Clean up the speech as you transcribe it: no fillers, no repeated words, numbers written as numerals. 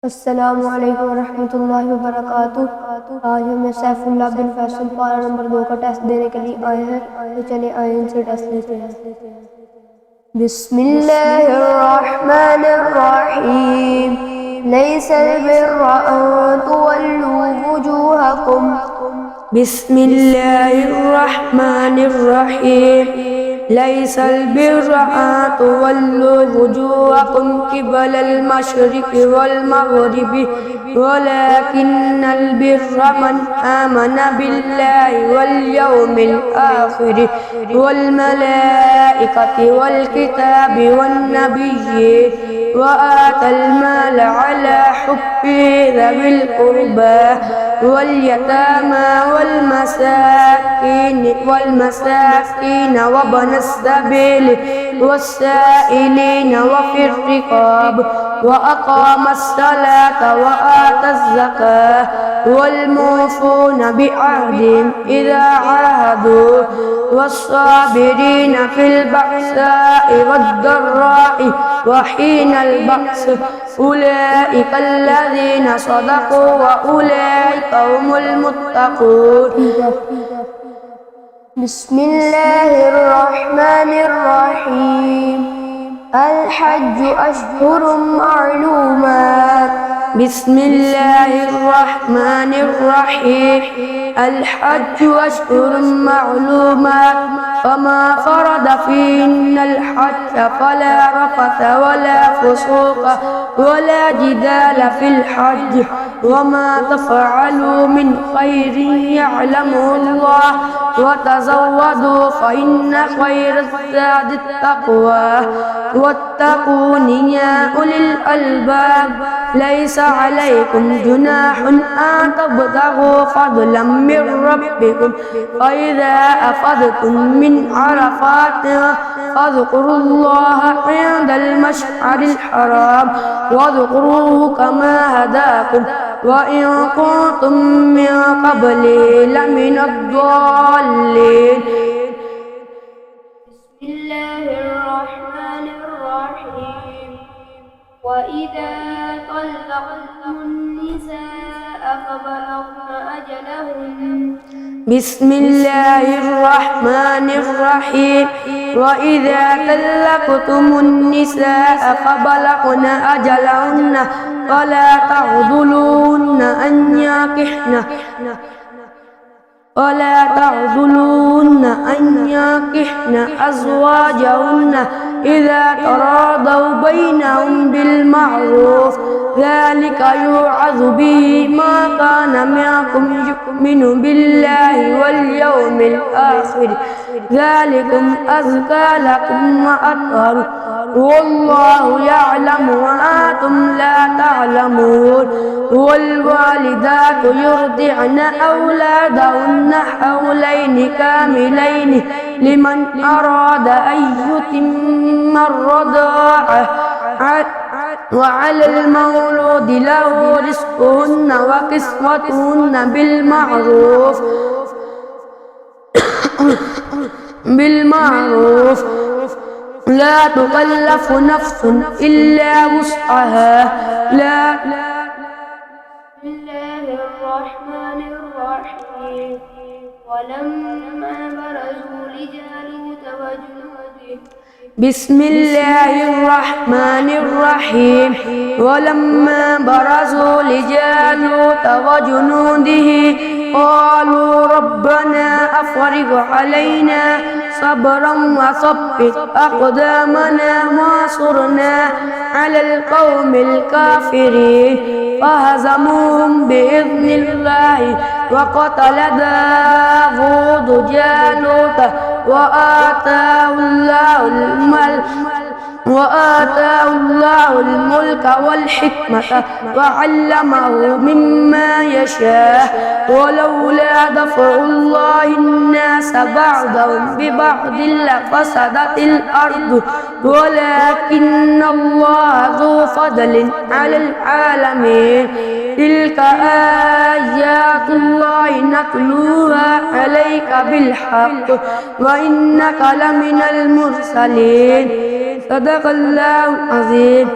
अस्सलामुअलैकुम वरहमतुल्लाहि वबरकातुह। आज हमें सैफुल्लाह बिन फैसल पारा नंबर 2 का टेस्ट देने के लिए आए हैं, तो चले आए इनसे टेस्ट लेते हैं। बिस्मिल्लाहिर्रहमानिर्रहीम। लैसल बिर्रा अन तुवल्लू वुजूहकुम। बिस्मिल्लाहिर्रहमानिर्रहीम। लैसल बिर्रा अन तुवल्लू वुजूहकुम क़िबलल मशरिक़ि वल मग़रिबि वलाकिन्नल बिर्रा मन आमना बिल्लाहि वल यौमिल आख़िरि वल मलाइकति वल किताबि वन नबिय्यीन व आतल माल अला हुब्बिही ज़विल क़ुर्बा वल यतामा वल मसाकीन वब्नस सबील वस्साइलीन वफ़िर रिक़ाब व अक़ामस्सलात व आतज़्ज़कात वल मूफ़ून बिअहदिहिम इज़ा आहदू वस्साबिरीन फिल बअसाइ वद्दर्राइ व हीनल बअस उलाइका अल्लज़ीना सदक़ू व उलाइका हुमुल मुत्तक़ून। बिस्मिल्लाहिर्रहमानिर्रहीम। अल हज्जु अश्हुरुम मालूमात। बिस्मिल्लाहिर्रहमानिर्रहीम। अल हज्जु अश्हुरुम मालूमात फमा फ़रद फ़ीहिन्नल हज्ज फ़ला रफ़थ वला फ़ुसूक़ वला जिदाल फ़िल हज्ज वमा तफ़अलू मिन ख़ैरिन यअलमुहुल्लाह वतज़व्वदू फ़इन्न ख़ैरज़्ज़ादित तक़वा वत्तक़ूनि या उलिल अलबाब। लैसा अलैकुम जुनाहुन अन तब्तगू फ़ज़लन मिन रब्बिकुम फ़इज़ा अफ़ज़्तुम मिन अरफ़ातिन फ़ज़्कुरुल्लाह इंदल मशअरिल हराम वज़्कुरूहु कमा हदाकुम व इन कुंतुम मिन क़ब्लिही लमिनद्दल्लीन। बिस्मिल्लाहिर्रहमानिर्रहीम। वइज़ा तल्लक़्तुमुन्निसाअ फ़बलग़्न अजलहुन्न। बिस्मिल्लाहिर्रहमानिर्रहीम। वइज़ा तल्लक़्तुमुन्निसाअ फ़बलग़्न अजलहुन्न फ़ला تعضلوهن أن ينكحن أزواجهن إذا تراضوا بينهم بالمعروف ذلك يوعظ به ما كان منكم يؤمن بالله واليوم الآخر ذلكم أزكى لكم وأطهر والله يعلم وأنتم لا تعلمون. والوالدات يرضعن أولادهن حولين كاملين لمن أراد أن يتم الرضاعة وعلى المولود له رزقهن وكسوتهن بالمعروف لا تكلف نفس إلا وسعها. بسم الله الرحمن الرحيم. ولما برزوا لجالوت وجنوده. بسم الله الرحمن الرحيم. ولما برزوا لجالوت وجنوده قالوا ربنا أفرغ علينا صبرا وثبت أقدامنا وانصرنا على القوم الكافرين فهزموهم بإذن الله وقتل داود جالوت وآتاه الله الملك والحكمة وعلمه مما يشاء ولولا دفع الله الناس بعضهم ببعض لفسدت الأرض ولكن الله ذو فضل على العالمين. تلك آيات الله نتلوها عليك بالحق وإنك لمن المرسلين. صدق الله العظيم.